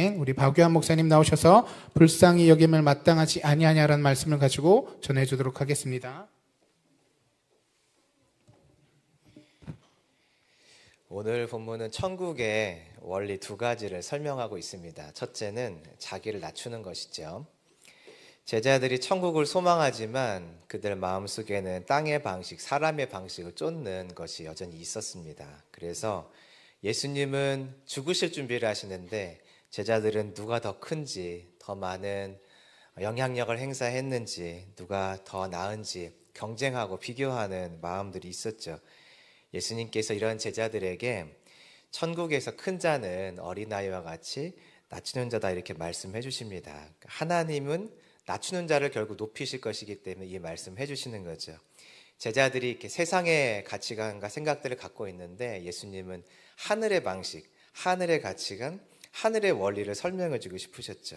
시간에 우리 박유한 목사님 나오셔서 불쌍히 여김을 마땅하지 아니하냐라는 말씀을 가지고 전해주도록 하겠습니다. 오늘 본문은 천국의 원리 두 가지를 설명하고 있습니다. 첫째는 자기를 낮추는 것이죠. 제자들이 천국을 소망하지만 그들 마음속에는 땅의 방식, 사람의 방식을 쫓는 것이 여전히 있었습니다. 그래서 예수님은 죽으실 준비를 하시는데 제자들은 누가 더 큰지, 더 많은 영향력을 행사했는지, 누가 더 나은지 경쟁하고 비교하는 마음들이 있었죠. 예수님께서 이런 제자들에게 천국에서 큰 자는 어린아이와 같이 낮추는 자다 이렇게 말씀해 주십니다. 하나님은 낮추는 자를 결국 높이실 것이기 때문에 이 말씀해 주시는 거죠. 제자들이 이렇게 세상의 가치관과 생각들을 갖고 있는데 예수님은 하늘의 방식, 하늘의 가치관, 하늘의 원리를 설명해 주고 싶으셨죠.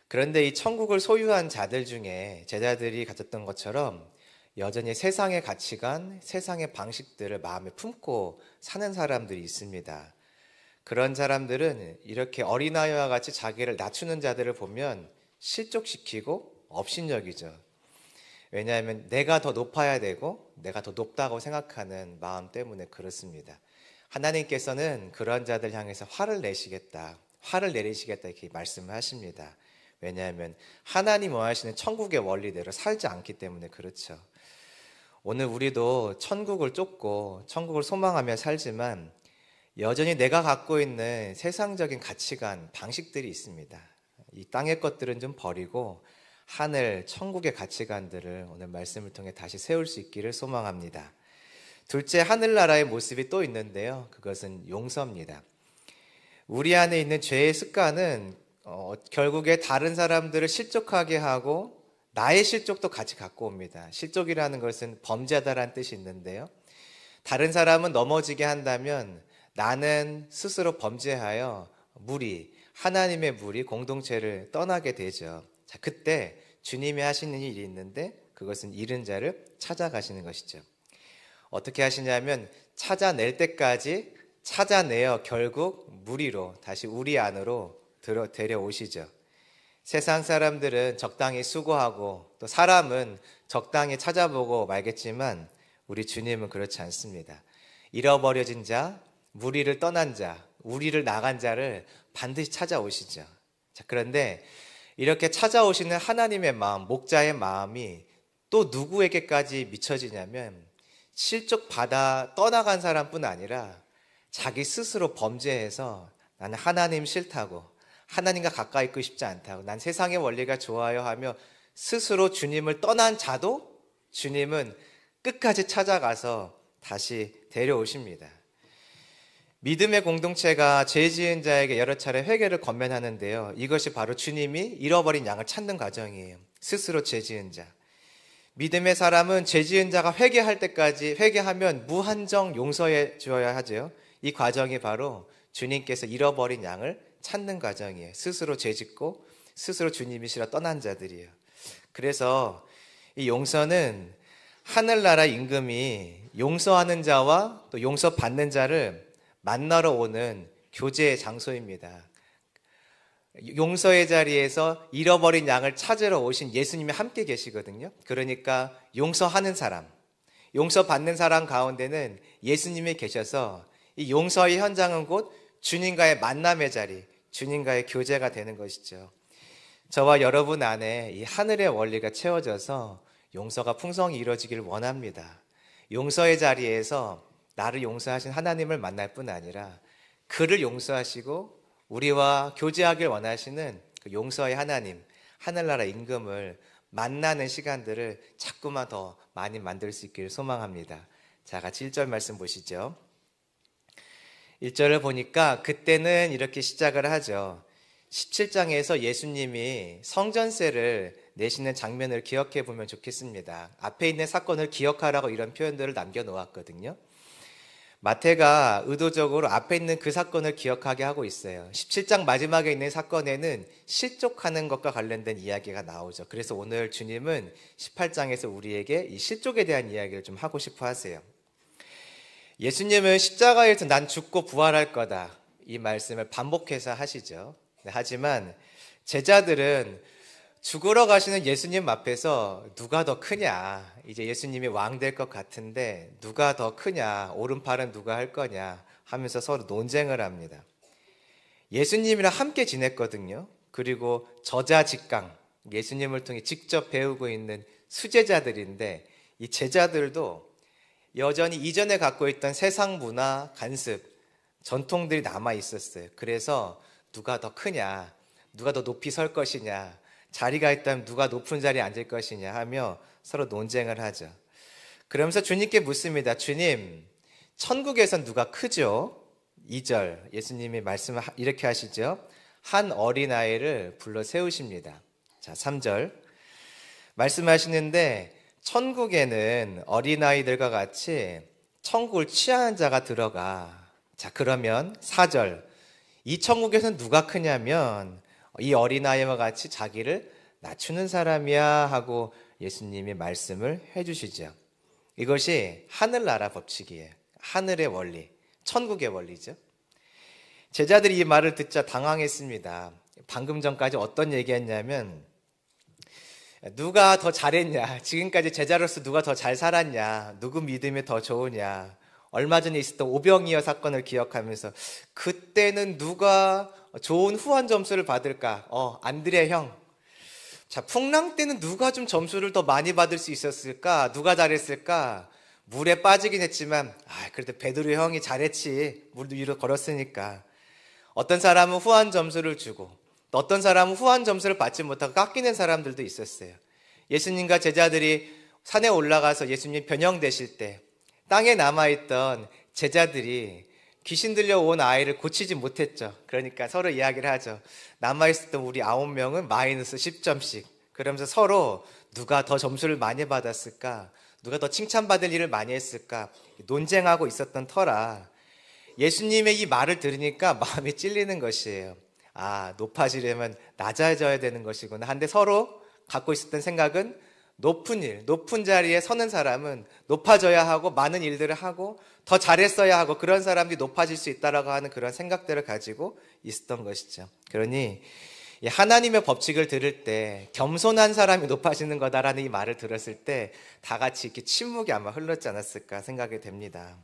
그런데 이 천국을 소유한 자들 중에 제자들이 가졌던 것처럼 여전히 세상의 가치관, 세상의 방식들을 마음에 품고 사는 사람들이 있습니다. 그런 사람들은 이렇게 어린아이와 같이 자기를 낮추는 자들을 보면 실족시키고 업신여기죠. 왜냐하면 내가 더 높아야 되고 내가 더 높다고 생각하는 마음 때문에 그렇습니다. 하나님께서는 그런 자들 향해서 화를 내리시겠다 이렇게 말씀을 하십니다. 왜냐하면 하나님 원하시는 천국의 원리대로 살지 않기 때문에 그렇죠. 오늘 우리도 천국을 쫓고 천국을 소망하며 살지만 여전히 내가 갖고 있는 세상적인 가치관, 방식들이 있습니다. 이 땅의 것들은 좀 버리고 하늘, 천국의 가치관들을 오늘 말씀을 통해 다시 세울 수 있기를 소망합니다. 둘째, 하늘나라의 모습이 또 있는데요. 그것은 용서입니다. 우리 안에 있는 죄의 습관은 결국에 다른 사람들을 실족하게 하고 나의 실족도 같이 갖고 옵니다. 실족이라는 것은 범죄하다라는 뜻이 있는데요. 다른 사람은 넘어지게 한다면 나는 스스로 범죄하여 하나님의 무리, 공동체를 떠나게 되죠. 자, 그때 주님이 하시는 일이 있는데 그것은 잃은 자를 찾아가시는 것이죠. 어떻게 하시냐면 찾아낼 때까지 찾아내어 결국 무리로 다시 우리 안으로 데려오시죠. 세상 사람들은 적당히 수고하고 또 사람은 적당히 찾아보고 말겠지만 우리 주님은 그렇지 않습니다. 잃어버려진 자, 무리를 떠난 자, 우리를 나간 자를 반드시 찾아오시죠. 자, 그런데 이렇게 찾아오시는 하나님의 마음, 목자의 마음이 또 누구에게까지 미쳐지냐면 실족받아 떠나간 사람뿐 아니라 자기 스스로 범죄해서 나는 하나님 싫다고, 하나님과 가까이 있고 싶지 않다고, 난 세상의 원리가 좋아요 하며 스스로 주님을 떠난 자도 주님은 끝까지 찾아가서 다시 데려오십니다. 믿음의 공동체가 죄 지은 자에게 여러 차례 회개를 권면하는데요. 이것이 바로 주님이 잃어버린 양을 찾는 과정이에요. 스스로 죄 지은 자. 믿음의 사람은 죄 지은 자가 회개할 때까지 회개하면 무한정 용서해 주어야 하죠. 이 과정이 바로 주님께서 잃어버린 양을 찾는 과정이에요. 스스로 죄 짓고 스스로 주님이 싫어 떠난 자들이에요. 그래서 이 용서는 하늘나라 임금이 용서하는 자와 또 용서받는 자를 만나러 오는 교제의 장소입니다. 용서의 자리에서 잃어버린 양을 찾으러 오신 예수님이 함께 계시거든요. 그러니까 용서하는 사람, 용서받는 사람 가운데는 예수님이 계셔서 이 용서의 현장은 곧 주님과의 만남의 자리, 주님과의 교제가 되는 것이죠. 저와 여러분 안에 이 하늘의 원리가 채워져서 용서가 풍성히 이루어지길 원합니다. 용서의 자리에서 나를 용서하신 하나님을 만날 뿐 아니라 그를 용서하시고 우리와 교제하길 원하시는 그 용서의 하나님, 하늘나라 임금을 만나는 시간들을 자꾸만 더 많이 만들 수 있기를 소망합니다. 자, 같이 1절 말씀 보시죠. 1절을 보니까 그때는 이렇게 시작을 하죠. 17장에서 예수님이 성전세를 내시는 장면을 기억해 보면 좋겠습니다. 앞에 있는 사건을 기억하라고 이런 표현들을 남겨놓았거든요. 마태가 의도적으로 앞에 있는 그 사건을 기억하게 하고 있어요. 17장 마지막에 있는 사건에는 실족하는 것과 관련된 이야기가 나오죠. 그래서 오늘 주님은 18장에서 우리에게 이 실족에 대한 이야기를 좀 하고 싶어 하세요. 예수님은 십자가에서 난 죽고 부활할 거다 이 말씀을 반복해서 하시죠. 하지만 제자들은 죽으러 가시는 예수님 앞에서 누가 더 크냐, 이제 예수님이 왕 될 것 같은데 누가 더 크냐, 오른팔은 누가 할 거냐 하면서 서로 논쟁을 합니다. 예수님이랑 함께 지냈거든요. 그리고 저자직강, 예수님을 통해 직접 배우고 있는 수제자들인데 이 제자들도 여전히 이전에 갖고 있던 세상 문화, 관습, 전통들이 남아 있었어요. 그래서 누가 더 크냐, 누가 더 높이 설 것이냐, 자리가 있다면 누가 높은 자리에 앉을 것이냐 하며 서로 논쟁을 하죠. 그러면서 주님께 묻습니다. 주님, 천국에선 누가 크죠? 2절 예수님이 말씀을 이렇게 하시죠. 한 어린아이를 불러 세우십니다. 자, 3절 말씀하시는데 천국에는 어린아이들과 같이 천국을 취하는 자가 들어가. 자, 그러면 4절 이 천국에서는 누가 크냐면 이 어린아이와 같이 자기를 낮추는 사람이야 하고 예수님이 말씀을 해주시죠. 이것이 하늘나라 법칙이에요. 하늘의 원리, 천국의 원리죠. 제자들이 이 말을 듣자 당황했습니다. 방금 전까지 어떤 얘기했냐면 누가 더 잘했냐, 지금까지 제자로서 누가 더 잘 살았냐, 누구 믿음이 더 좋으냐, 얼마 전에 있었던 오병이어 사건을 기억하면서 그때는 누가 좋은 후원 점수를 받을까? 안드레 형. 자, 풍랑 때는 누가 좀 점수를 더 많이 받을 수 있었을까? 누가 잘했을까? 물에 빠지긴 했지만 그래도 베드로 형이 잘했지. 물 위로 걸었으니까. 어떤 사람은 후한 점수를 주고 또 어떤 사람은 후한 점수를 받지 못하고 깎이는 사람들도 있었어요. 예수님과 제자들이 산에 올라가서 예수님 변형되실 때 땅에 남아있던 제자들이 귀신 들려온 아이를 고치지 못했죠. 그러니까 서로 이야기를 하죠. 남아있었던 우리 9명은 마이너스 10점씩. 그러면서 서로 누가 더 점수를 많이 받았을까? 누가 더 칭찬받을 일을 많이 했을까? 논쟁하고 있었던 터라 예수님의 이 말을 들으니까 마음이 찔리는 것이에요. 높아지려면 낮아져야 되는 것이구나. 한데 서로 갖고 있었던 생각은 높은 일, 높은 자리에 서는 사람은 높아져야 하고 많은 일들을 하고 더 잘했어야 하고 그런 사람들이 높아질 수 있다라고 하는 그런 생각들을 가지고 있었던 것이죠. 그러니 하나님의 법칙을 들을 때 겸손한 사람이 높아지는 거다라는 이 말을 들었을 때 다 같이 이렇게 침묵이 아마 흘렀지 않았을까 생각이 됩니다.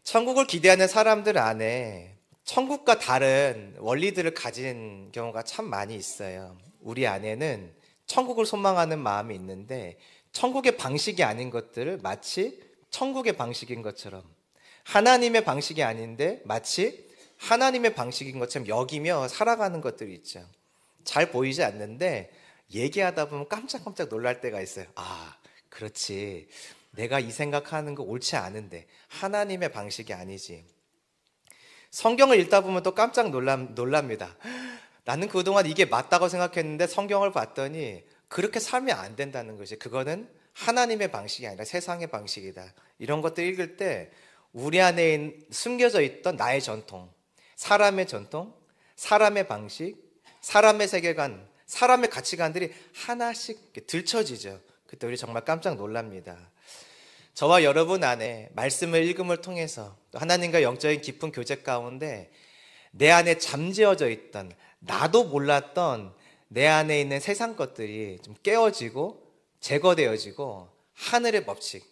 천국을 기대하는 사람들 안에 천국과 다른 원리들을 가진 경우가 참 많이 있어요. 우리 안에는 천국을 소망하는 마음이 있는데 천국의 방식이 아닌 것들을 마치 천국의 방식인 것처럼, 하나님의 방식이 아닌데 마치 하나님의 방식인 것처럼 여기며 살아가는 것들이 있죠. 잘 보이지 않는데 얘기하다 보면 깜짝깜짝 놀랄 때가 있어요. 그렇지, 내가 이 생각하는 거 옳지 않은데 하나님의 방식이 아니지. 성경을 읽다 보면 또 깜짝 놀랍니다. 나는 그동안 이게 맞다고 생각했는데 성경을 봤더니 그렇게 살면 안 된다는 것이, 그거는 하나님의 방식이 아니라 세상의 방식이다. 이런 것들 읽을 때 우리 안에 숨겨져 있던 나의 전통, 사람의 전통, 사람의 방식, 사람의 세계관, 사람의 가치관들이 하나씩 들춰지죠. 그때 우리 정말 깜짝 놀랍니다. 저와 여러분 안에 말씀을 읽음을 통해서 또 하나님과 영적인 깊은 교제 가운데 내 안에 잠재워져 있던, 나도 몰랐던 내 안에 있는 세상 것들이 좀 깨어지고 제거되어지고 하늘의 법칙,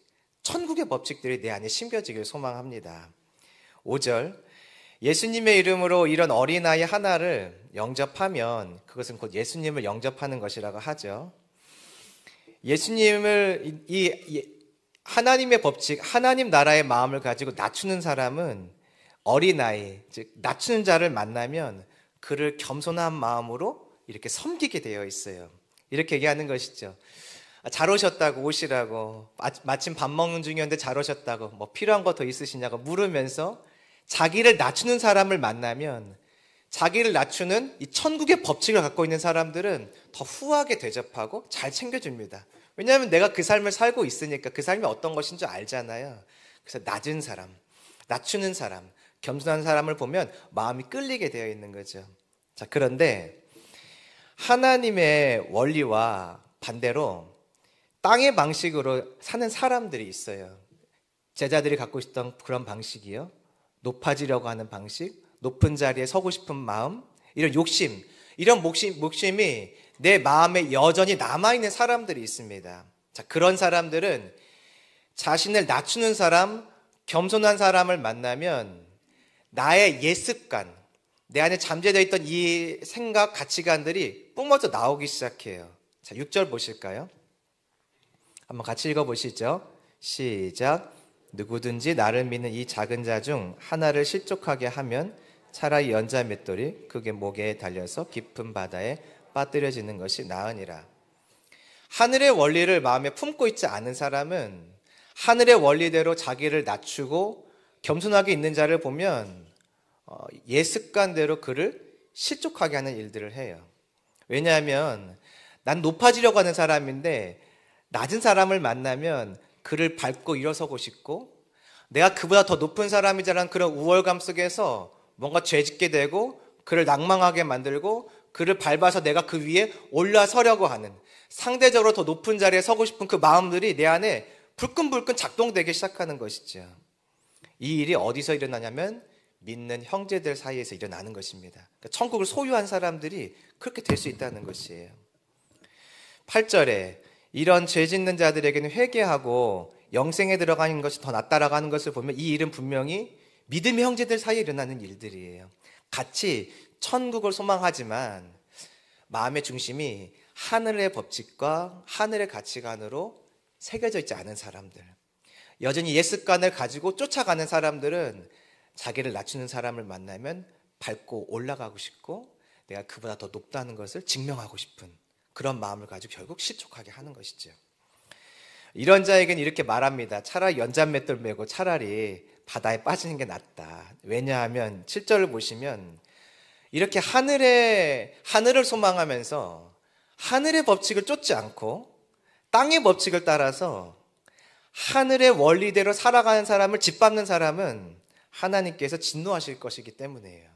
천국의 법칙들이 내 안에 심겨지길 소망합니다. 5절 예수님의 이름으로 이런 어린아이 하나를 영접하면 그것은 곧 예수님을 영접하는 것이라고 하죠. 예수님을 하나님의 법칙, 하나님 나라의 마음을 가지고 낮추는 사람은 어린아이, 즉 낮추는 자를 만나면 그를 겸손한 마음으로 이렇게 섬기게 되어 있어요. 이렇게 얘기하는 것이죠. 잘 오셨다고, 오시라고, 마침 밥 먹는 중이었는데 잘 오셨다고, 뭐 필요한 거 더 있으시냐고 물으면서 자기를 낮추는 사람을 만나면 자기를 낮추는 이 천국의 법칙을 갖고 있는 사람들은 더 후하게 대접하고 잘 챙겨줍니다. 왜냐하면 내가 그 삶을 살고 있으니까 그 삶이 어떤 것인 줄 알잖아요. 그래서 낮은 사람, 낮추는 사람, 겸손한 사람을 보면 마음이 끌리게 되어 있는 거죠. 자, 그런데 하나님의 원리와 반대로 땅의 방식으로 사는 사람들이 있어요. 제자들이 갖고 있었던 그런 방식이요. 높아지려고 하는 방식, 높은 자리에 서고 싶은 마음, 이런 욕심, 이런 목심이 내 마음에 여전히 남아있는 사람들이 있습니다. 자, 그런 사람들은 자신을 낮추는 사람, 겸손한 사람을 만나면 나의 옛 습관, 내 안에 잠재되어 있던 이 생각, 가치관들이 뿜어져 나오기 시작해요. 자, 6절 보실까요? 한번 같이 읽어보시죠. 시작. 누구든지 나를 믿는 이 작은 자 중 하나를 실족하게 하면 차라리 연자 맷돌이 그게 목에 달려서 깊은 바다에 빠뜨려지는 것이 나으니라. 하늘의 원리를 마음에 품고 있지 않은 사람은 하늘의 원리대로 자기를 낮추고 겸손하게 있는 자를 보면 옛 습관대로 그를 실족하게 하는 일들을 해요. 왜냐하면 난 높아지려고 하는 사람인데 낮은 사람을 만나면 그를 밟고 일어서고 싶고 내가 그보다 더 높은 사람이자라는 그런 우월감 속에서 뭔가 죄짓게 되고 그를 낭망하게 만들고 그를 밟아서 내가 그 위에 올라서려고 하는 상대적으로 더 높은 자리에 서고 싶은 그 마음들이 내 안에 불끈불끈 작동되기 시작하는 것이죠. 이 일이 어디서 일어나냐면 믿는 형제들 사이에서 일어나는 것입니다. 그러니까 천국을 소유한 사람들이 그렇게 될 수 있다는 것이에요. 8절에 이런 죄 짓는 자들에게는 회개하고 영생에 들어가는 것이 더 낫다라고 하는 것을 보면 이 일은 분명히 믿음의 형제들 사이에 일어나는 일들이에요. 같이 천국을 소망하지만 마음의 중심이 하늘의 법칙과 하늘의 가치관으로 새겨져 있지 않은 사람들, 여전히 옛 습관을 가지고 쫓아가는 사람들은 자기를 낮추는 사람을 만나면 밟고 올라가고 싶고 내가 그보다 더 높다는 것을 증명하고 싶은 그런 마음을 가지고 결국 실족하게 하는 것이죠. 이런 자에게는 이렇게 말합니다. 차라리 연잔맷돌 메고 차라리 바다에 빠지는 게 낫다. 왜냐하면 7절을 보시면 이렇게 하늘을 소망하면서 하늘의 법칙을 쫓지 않고 땅의 법칙을 따라서 하늘의 원리대로 살아가는 사람을 짓밟는 사람은 하나님께서 진노하실 것이기 때문이에요.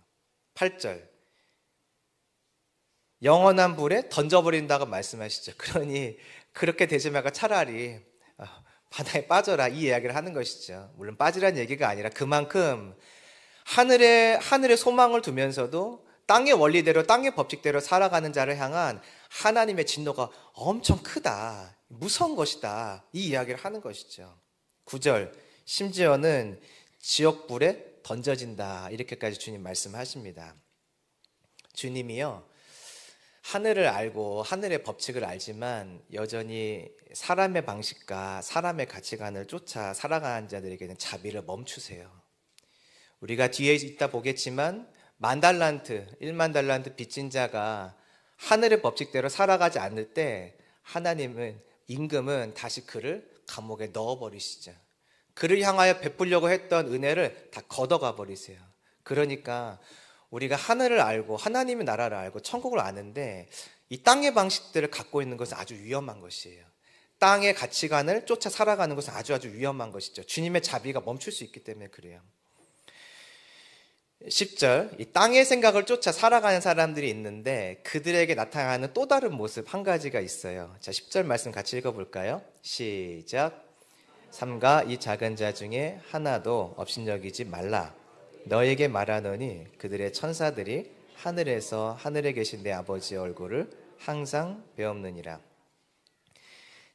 8절 영원한 불에 던져버린다고 말씀하시죠. 그러니 그렇게 되지 말고 차라리 바다에 빠져라 이 이야기를 하는 것이죠. 물론 빠지라는 얘기가 아니라 그만큼 하늘의 소망을 두면서도 땅의 원리대로 땅의 법칙대로 살아가는 자를 향한 하나님의 진노가 엄청 크다, 무서운 것이다 이 이야기를 하는 것이죠. 9절 심지어는 지옥불에 던져진다 이렇게까지 주님 말씀하십니다. 주님이요 하늘을 알고 하늘의 법칙을 알지만 여전히 사람의 방식과 사람의 가치관을 쫓아 살아가는 자들에게는 자비를 멈추세요. 우리가 뒤에 있다 보겠지만 10,000달란트, 10,000달란트 빚진 자가 하늘의 법칙대로 살아가지 않을 때 하나님은 임금은 다시 그를 감옥에 넣어버리시죠. 그를 향하여 베풀려고 했던 은혜를 다 걷어가 버리세요. 그러니까 우리가 하늘을 알고 하나님의 나라를 알고 천국을 아는데 이 땅의 방식들을 갖고 있는 것은 아주 위험한 것이에요. 땅의 가치관을 쫓아 살아가는 것은 아주 위험한 것이죠. 주님의 자비가 멈출 수 있기 때문에 그래요. 10절 이 땅의 생각을 쫓아 살아가는 사람들이 있는데 그들에게 나타나는 또 다른 모습 한 가지가 있어요. 자, 10절 말씀 같이 읽어볼까요? 시작. 삼가 이 작은 자 중에 하나도 업신여기지 말라. 너에게 말하노니 그들의 천사들이 하늘에서 하늘에 계신 내 아버지의 얼굴을 항상 배옵느니라.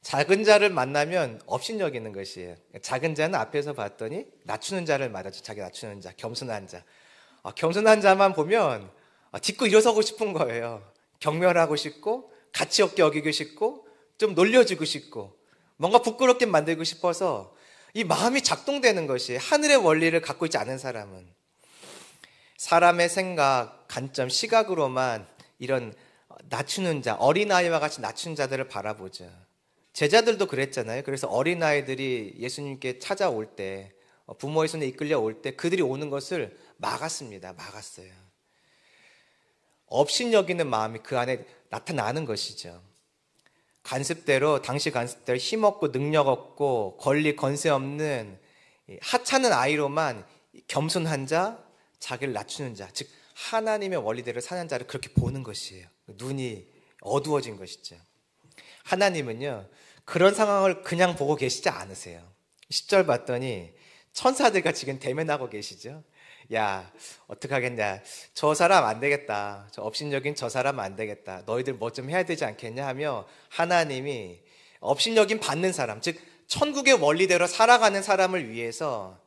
작은 자를 만나면 업신여기는 것이에요. 작은 자는 앞에서 봤더니 낮추는 자를 말하죠. 자기 낮추는 자, 겸손한 자. 겸손한 자만 보면 딛고 일어서고 싶은 거예요. 경멸하고 싶고 가치 없게 여기고 싶고 좀 놀려주고 싶고 뭔가 부끄럽게 만들고 싶어서 이 마음이 작동되는 것이 하늘의 원리를 갖고 있지 않은 사람은 사람의 생각, 관점, 시각으로만 이런 낮추는 자, 어린아이와 같이 낮춘 자들을 바라보죠. 제자들도 그랬잖아요. 그래서 어린아이들이 예수님께 찾아올 때 부모의 손에 이끌려 올 때 그들이 오는 것을 막았습니다. 막았어요. 업신여기는 마음이 그 안에 나타나는 것이죠. 관습대로 당시 관습대로 힘없고 능력 없고 권리 건세 없는 하찮은 아이로만 겸손한 자, 자기를 낮추는 자, 즉 하나님의 원리대로 사는 자를 그렇게 보는 것이에요. 눈이 어두워진 것이죠. 하나님은요 그런 상황을 그냥 보고 계시지 않으세요. 10절 봤더니 천사들과 지금 대면하고 계시죠. 야, 어떡하겠냐. 저 사람 안 되겠다. 저 업신여긴 저 사람 안 되겠다. 너희들 뭐 좀 해야 되지 않겠냐 하며 하나님이 업신여긴 받는 사람, 즉 천국의 원리대로 살아가는 사람을 위해서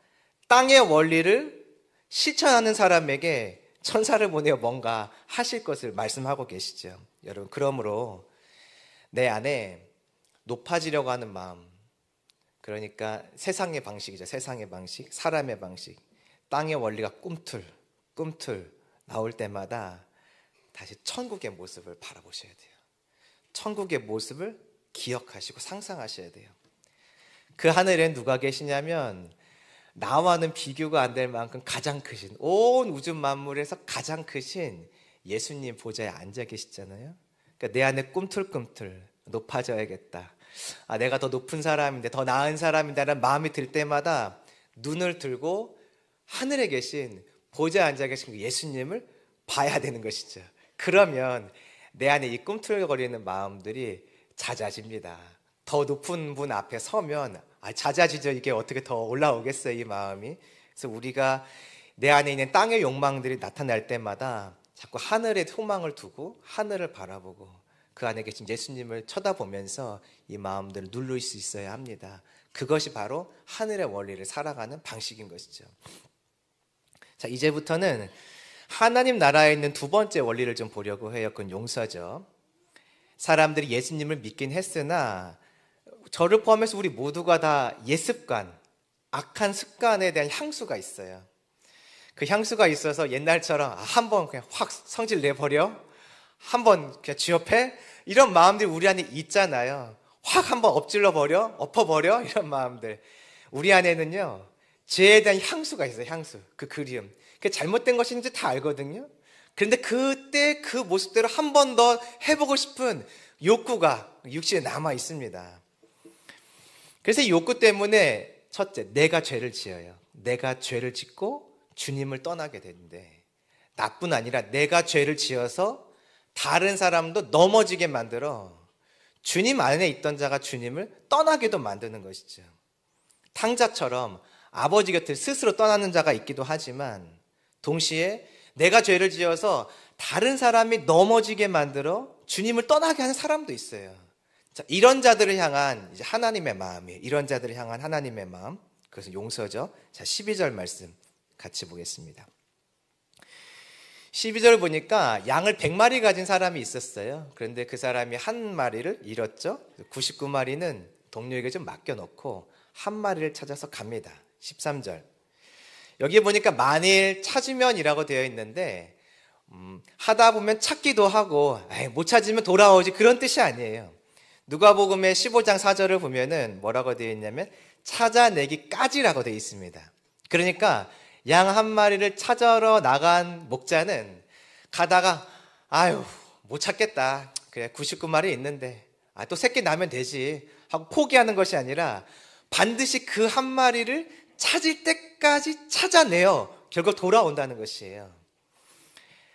땅의 원리를 실천하는 사람에게 천사를 보내어 뭔가 하실 것을 말씀하고 계시죠. 여러분, 그러므로 내 안에 높아지려고 하는 마음, 그러니까 세상의 방식이죠. 세상의 방식, 사람의 방식, 땅의 원리가 꿈틀 나올 때마다 다시 천국의 모습을 바라보셔야 돼요. 천국의 모습을 기억하시고 상상하셔야 돼요. 그 하늘엔 누가 계시냐면 나와는 비교가 안 될 만큼 가장 크신, 온 우주 만물에서 가장 크신 예수님 보좌에 앉아 계시잖아요. 그러니까 내 안에 꿈틀꿈틀 높아져야겠다. 내가 더 높은 사람인데, 더 나은 사람인다라는 마음이 들 때마다 눈을 들고 하늘에 계신, 보좌에 앉아 계신 그 예수님을 봐야 되는 것이죠. 그러면 내 안에 이 꿈틀거리는 마음들이 잦아집니다. 더 높은 분 앞에 서면 잦아지죠. 이게 어떻게 더 올라오겠어요, 이 마음이. 그래서 우리가 내 안에 있는 땅의 욕망들이 나타날 때마다 자꾸 하늘에 소망을 두고 하늘을 바라보고 그 안에 계신 예수님을 쳐다보면서 이 마음들을 누를 수 있어야 합니다. 그것이 바로 하늘의 원리를 살아가는 방식인 것이죠. 자, 이제부터는 하나님 나라에 있는 두 번째 원리를 좀 보려고 해요. 그건 용서죠. 사람들이 예수님을 믿긴 했으나 저를 포함해서 우리 모두가 다 옛습관, 악한 습관에 대한 향수가 있어요. 그 향수가 있어서 옛날처럼 한번 그냥 확 성질 내버려, 한번 그냥 취업해, 이런 마음들이 우리 안에 있잖아요. 확 한번 엎질러버려, 엎어버려, 이런 마음들. 우리 안에는요, 죄에 대한 향수가 있어요. 향수, 그 그리움. 그게 잘못된 것인지 다 알거든요. 그런데 그때 그 모습대로 한 번 더 해보고 싶은 욕구가 육신에 남아 있습니다. 그래서 이 욕구 때문에 첫째, 내가 죄를 지어요. 내가 죄를 짓고 주님을 떠나게 되는데, 나뿐 아니라 내가 죄를 지어서 다른 사람도 넘어지게 만들어 주님 안에 있던 자가 주님을 떠나게도 만드는 것이죠. 탕자처럼 아버지 곁을 스스로 떠나는 자가 있기도 하지만 동시에 내가 죄를 지어서 다른 사람이 넘어지게 만들어 주님을 떠나게 하는 사람도 있어요. 자, 이런 자들을 향한 이제 하나님의 마음이에요. 이런 자들을 향한 하나님의 마음, 그것은 용서죠. 자, 12절 말씀 같이 보겠습니다. 12절 보니까 양을 100마리 가진 사람이 있었어요. 그런데 그 사람이 한 마리를 잃었죠. 99마리는 동료에게 좀 맡겨놓고 한 마리를 찾아서 갑니다. 13절. 여기 보니까 만일 찾으면이라고 되어 있는데 하다 보면 찾기도 하고 못 찾으면 돌아오지, 그런 뜻이 아니에요. 누가복음의 15장 4절을 보면은 뭐라고 되어 있냐면 찾아내기까지라고 되어 있습니다. 그러니까 양 한 마리를 찾으러 나간 목자는 가다가 못 찾겠다, 그래 99마리 있는데 또 새끼 나면 되지 하고 포기하는 것이 아니라 반드시 그 한 마리를 찾을 때까지 찾아내어 결국 돌아온다는 것이에요.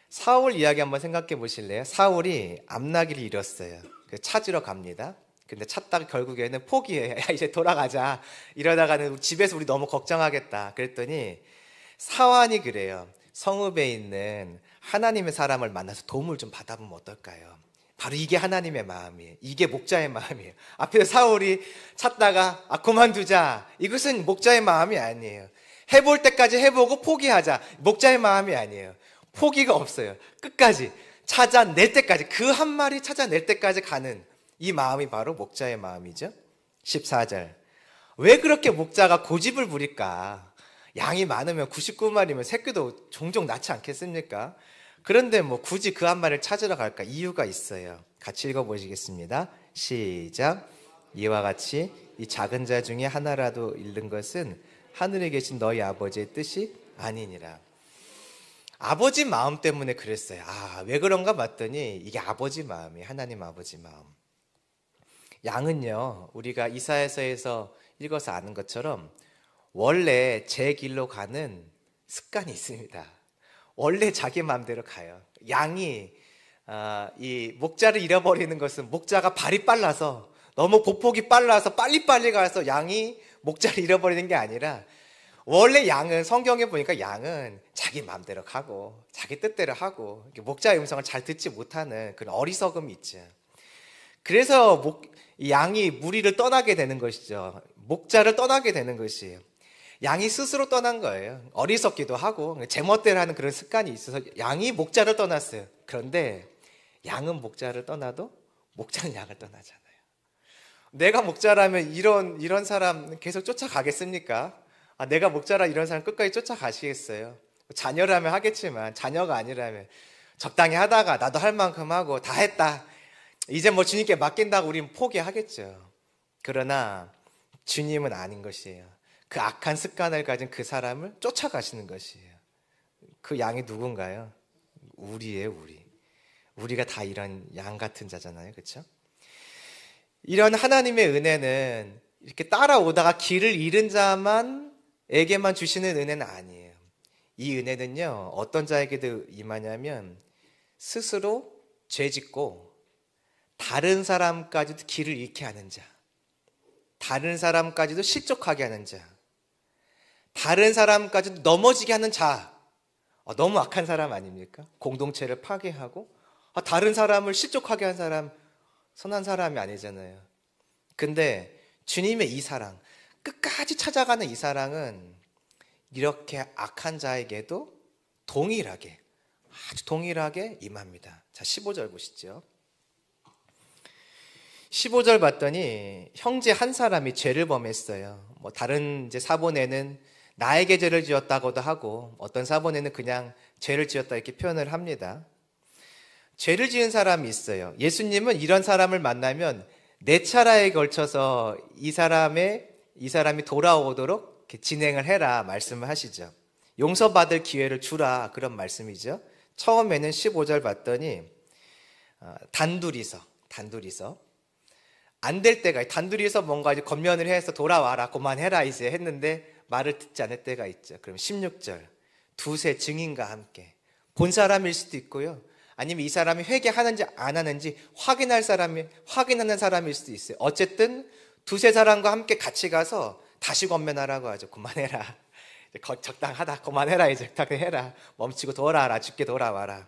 사울 이야기 한번 생각해 보실래요? 사울이 암나귀를 잃었어요. 찾으러 갑니다. 근데 찾다가 결국에는 포기해요. 야, 이제 돌아가자. 이러다가는 집에서 우리 너무 걱정하겠다. 그랬더니 사환이 그래요. 성읍에 있는 하나님의 사람을 만나서 도움을 좀 받아보면 어떨까요? 바로 이게 하나님의 마음이에요. 이게 목자의 마음이에요. 앞에서 사울이 찾다가 그만두자, 이것은 목자의 마음이 아니에요. 해볼 때까지 해보고 포기하자, 목자의 마음이 아니에요. 포기가 없어요. 끝까지 찾아낼 때까지, 그 한 마리 찾아낼 때까지 가는 이 마음이 바로 목자의 마음이죠. 14절. 왜 그렇게 목자가 고집을 부릴까? 양이 많으면 99마리면 새끼도 종종 낳지 않겠습니까? 그런데 굳이 그 한 마리를 찾으러 갈까? 이유가 있어요. 같이 읽어보시겠습니다. 시작. 이와 같이 이 작은 자 중에 하나라도 잃는 것은 하늘에 계신 너희 아버지의 뜻이 아니니라. 아버지 마음 때문에 그랬어요. 왜 그런가 봤더니 이게 아버지 마음이에요. 하나님 아버지 마음. 양은요, 우리가 이사야서에서 읽어서 아는 것처럼 원래 제 길로 가는 습관이 있습니다. 원래 자기 마음대로 가요. 양이 이 목자를 잃어버리는 것은 목자가 발이 빨라서, 너무 보폭이 빨라서 빨리빨리 가서 양이 목자를 잃어버리는 게 아니라 원래 양은 성경에 보니까 양은 자기 마음대로 가고 자기 뜻대로 하고 목자의 음성을 잘 듣지 못하는 그런 어리석음이 있죠. 그래서 이 양이 무리를 떠나게 되는 것이죠. 목자를 떠나게 되는 것이에요. 양이 스스로 떠난 거예요. 어리석기도 하고 제멋대로 하는 그런 습관이 있어서 양이 목자를 떠났어요. 그런데 양은 목자를 떠나도 목자는 양을 떠나잖아요. 내가 목자라면 이런 사람 계속 쫓아가겠습니까? 내가 목자라 이런 사람 끝까지 쫓아가시겠어요? 자녀라면 하겠지만 자녀가 아니라면 적당히 하다가 나도 할 만큼 하고 다 했다. 이제 뭐 주님께 맡긴다고 우리는 포기하겠죠. 그러나 주님은 아닌 것이에요. 그 악한 습관을 가진 그 사람을 쫓아가시는 것이에요. 그 양이 누군가요? 우리예요, 우리. 우리가 다 이런 양 같은 자잖아요. 그렇죠? 이런 하나님의 은혜는 이렇게 따라오다가 길을 잃은 자만에게만 주시는 은혜는 아니에요. 이 은혜는요, 어떤 자에게도 임하냐면 스스로 죄짓고 다른 사람까지도 길을 잃게 하는 자, 다른 사람까지도 실족하게 하는 자, 다른 사람까지도 넘어지게 하는 자. 너무 악한 사람 아닙니까? 공동체를 파괴하고 다른 사람을 실족하게 한 사람, 선한 사람이 아니잖아요. 근데 주님의 이 사랑, 끝까지 찾아가는 이 사랑은 이렇게 악한 자에게도 동일하게, 아주 동일하게 임합니다. 자, 15절 보시죠. 15절 봤더니 형제 한 사람이 죄를 범했어요. 뭐 다른 이제 사본에는 나에게 죄를 지었다고도 하고 어떤 사본에는 그냥 죄를 지었다 이렇게 표현을 합니다. 죄를 지은 사람이 있어요. 예수님은 이런 사람을 만나면 4차례에 걸쳐서 이 사람이 돌아오도록 이렇게 진행을 해라 말씀을 하시죠. 용서받을 기회를 주라 그런 말씀이죠. 처음에는 15절 봤더니 단둘이서 안 될 때가, 단둘이서 뭔가 이제 권면을 해서 돌아와라, 그만해라 이제 했는데 말을 듣지 않을 때가 있죠. 그럼 16절, 두세 증인과 함께. 본 사람일 수도 있고요. 아니면 이 사람이 회개하는지 안 하는지 확인하는 사람일 수도 있어요. 어쨌든 두세 사람과 함께 같이 가서 다시 권면하라고 하죠. 그만해라. 적당하다. 그만해라. 이제 적당해라. 멈추고 돌아와라. 죽게 돌아와라.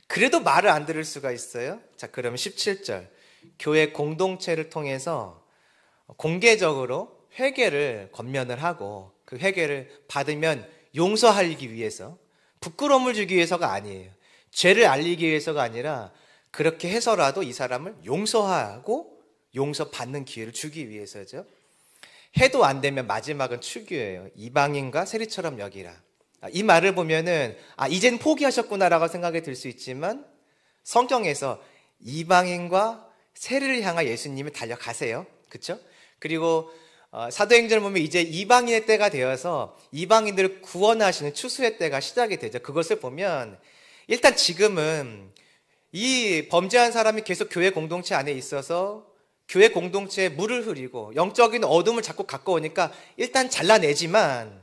그래도 말을 안 들을 수가 있어요. 자, 그러면 17절. 교회 공동체를 통해서 공개적으로 회개를 권면을 하고 그 회개를 받으면 용서하기 위해서, 부끄러움을 주기 위해서가 아니에요. 죄를 알리기 위해서가 아니라 그렇게 해서라도 이 사람을 용서하고 용서받는 기회를 주기 위해서죠. 해도 안 되면 마지막은 추교예요. 이방인과 세리처럼 여기라. 이 말을 보면은 이젠 포기하셨구나라고 생각이 들 수 있지만 성경에서 이방인과 세리를 향한 예수님이 달려가세요. 그렇죠? 그리고 사도행전을 보면 이제 이방인의 때가 되어서 이방인들을 구원하시는 추수의 때가 시작이 되죠. 그것을 보면 일단 지금은 이 범죄한 사람이 계속 교회 공동체 안에 있어서 교회 공동체에 물을 흐리고 영적인 어둠을 자꾸 갖고 오니까 일단 잘라내지만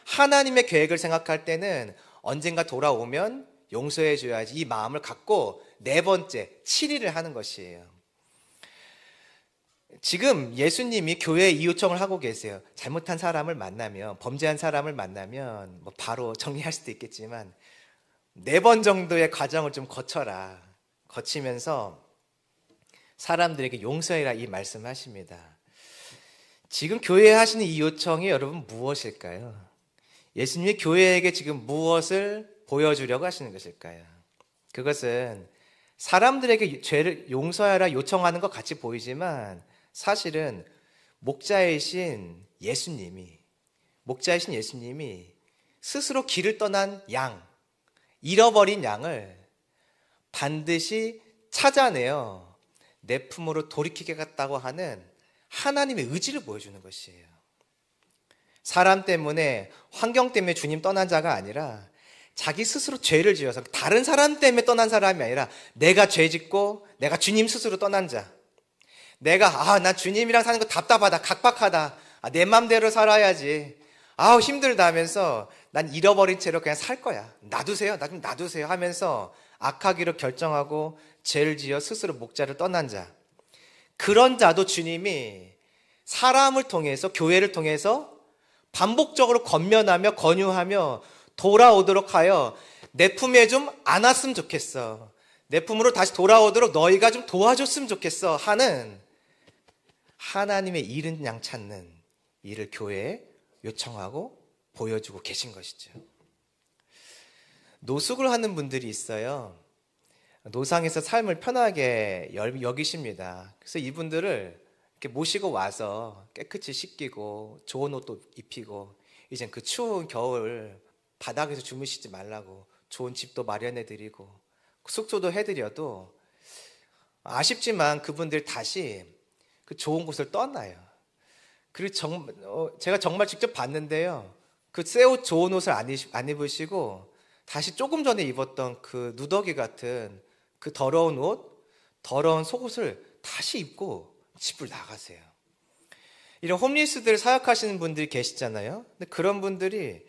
하나님의 계획을 생각할 때는 언젠가 돌아오면 용서해 줘야지 이 마음을 갖고 4번째 7일을 하는 것이에요. 지금 예수님이 교회에 이 요청을 하고 계세요. 잘못한 사람을 만나면, 범죄한 사람을 만나면 뭐 바로 정리할 수도 있겠지만 4번 정도의 과정을 좀 거쳐라. 거치면서 사람들에게 용서해라 이 말씀하십니다. 지금 교회에 하시는 이 요청이 여러분 무엇일까요? 예수님이 교회에게 지금 무엇을 보여주려고 하시는 것일까요? 그것은 사람들에게 죄를 용서하라 요청하는 것 같이 보이지만 사실은 목자이신 예수님이 스스로 길을 떠난 양, 잃어버린 양을 반드시 찾아내어 내 품으로 돌이키겠다고 하는 하나님의 의지를 보여주는 것이에요. 사람 때문에, 환경 때문에 주님 떠난 자가 아니라 자기 스스로 죄를 지어서 다른 사람 때문에 떠난 사람이 아니라 내가 죄 짓고 내가 주님 스스로 떠난 자, 내가 나 주님이랑 사는 거 답답하다, 각박하다, 내 맘대로 살아야지, 힘들다 하면서 난 잃어버린 채로 그냥 살 거야, 놔두세요, 나 좀 놔두세요 하면서 악하기로 결정하고 죄를 지어 스스로 목자를 떠난 자, 그런 자도 주님이 사람을 통해서, 교회를 통해서 반복적으로 권면하며 권유하며 돌아오도록 하여 내 품에 좀 안았으면 좋겠어. 내 품으로 다시 돌아오도록 너희가 좀 도와줬으면 좋겠어 하는 하나님의 잃은 양 찾는 일을 교회에 요청하고 보여주고 계신 것이죠. 노숙을 하는 분들이 있어요. 노상에서 삶을 편하게 여기십니다. 그래서 이분들을 이렇게 모시고 와서 깨끗이 씻기고 좋은 옷도 입히고 이젠 그 추운 겨울 바닥에서 주무시지 말라고 좋은 집도 마련해 드리고 숙소도 해드려도 아쉽지만 그분들 다시 그 좋은 곳을 떠나요. 그리고 제가 정말 직접 봤는데요. 그 새 옷 좋은 옷을 안 입으시고 다시 조금 전에 입었던 그 누더기 같은 그 더러운 옷, 더러운 속옷을 다시 입고 집을 나가세요. 이런 홈리스들을 사역하시는 분들이 계시잖아요. 근데 그런 분들이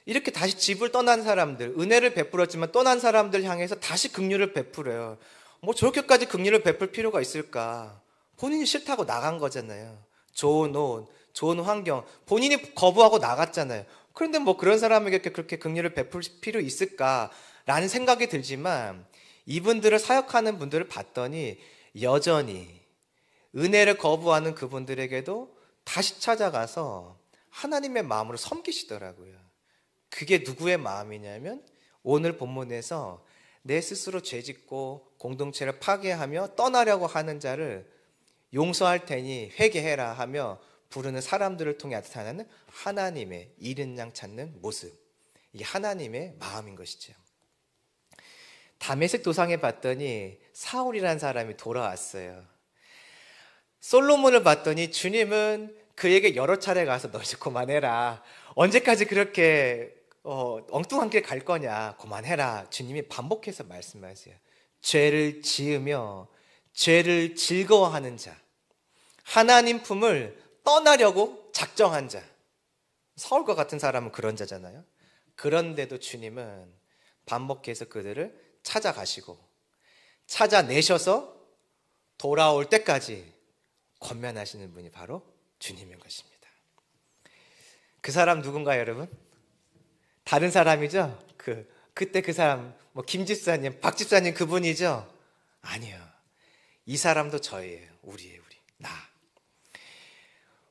이렇게 다시 집을 떠난 사람들, 은혜를 베풀었지만 떠난 사람들 향해서 다시 긍휼을 베풀어요. 뭐 저렇게까지 긍휼을 베풀 필요가 있을까? 본인이 싫다고 나간 거잖아요. 좋은 옷, 좋은 환경, 본인이 거부하고 나갔잖아요. 그런데 뭐 그런 사람에게 그렇게 긍휼을 베풀 필요 있을까라는 생각이 들지만 이분들을 사역하는 분들을 봤더니 여전히 은혜를 거부하는 그분들에게도 다시 찾아가서 하나님의 마음으로 섬기시더라고요. 그게 누구의 마음이냐면 오늘 본문에서 내 스스로 죄짓고 공동체를 파괴하며 떠나려고 하는 자를 용서할 테니 회개해라 하며 부르는 사람들을 통해 나타나는 하나님의 잃은 양 찾는 모습. 이게 하나님의 마음인 것이죠. 다메섹 도상에 봤더니 사울이라는 사람이 돌아왔어요. 솔로몬을 봤더니 주님은 그에게 여러 차례 가서 너 이제 그만해라. 언제까지 그렇게 엉뚱한 길 갈 거냐. 그만해라. 주님이 반복해서 말씀하세요. 죄를 지으며 죄를 즐거워하는 자, 하나님 품을 떠나려고 작정한 자. 사울과 같은 사람은 그런 자잖아요. 그런데도 주님은 반복해서 그들을 찾아가시고 찾아내셔서 돌아올 때까지 권면하시는 분이 바로 주님인 것입니다. 그 사람 누군가요, 여러분? 다른 사람이죠? 그때 그 사람, 뭐 김 집사님, 박 집사님 그분이죠? 아니요. 이 사람도 저예요. 우리예요, 나.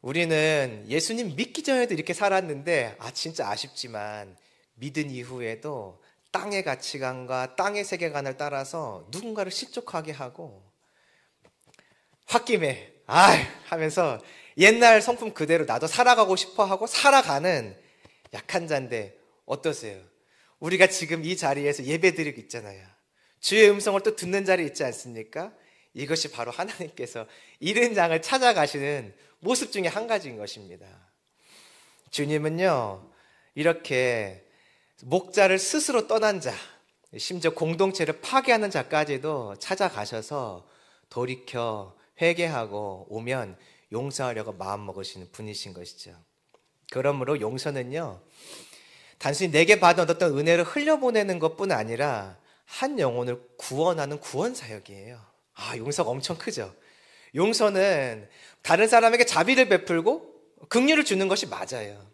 우리는 예수님 믿기 전에도 이렇게 살았는데, 진짜 아쉽지만, 믿은 이후에도 땅의 가치관과 땅의 세계관을 따라서 누군가를 실족하게 하고, 홧김에, 하면서 옛날 성품 그대로 나도 살아가고 싶어 하고 살아가는 약한 자인데, 어떠세요? 우리가 지금 이 자리에서 예배드리고 있잖아요. 주의 음성을 또 듣는 자리 있지 않습니까? 이것이 바로 하나님께서 잃은 양을 찾아가시는 모습 중에 한 가지인 것입니다. 주님은요, 이렇게 목자를 스스로 떠난 자, 심지어 공동체를 파괴하는 자까지도 찾아가셔서 돌이켜 회개하고 오면 용서하려고 마음먹으시는 분이신 것이죠. 그러므로 용서는요, 단순히 내게 받은 어떤 은혜를 흘려보내는 것뿐 아니라 한 영혼을 구원하는 구원사역이에요. 용서가 엄청 크죠. 용서는 다른 사람에게 자비를 베풀고 긍휼을 주는 것이 맞아요.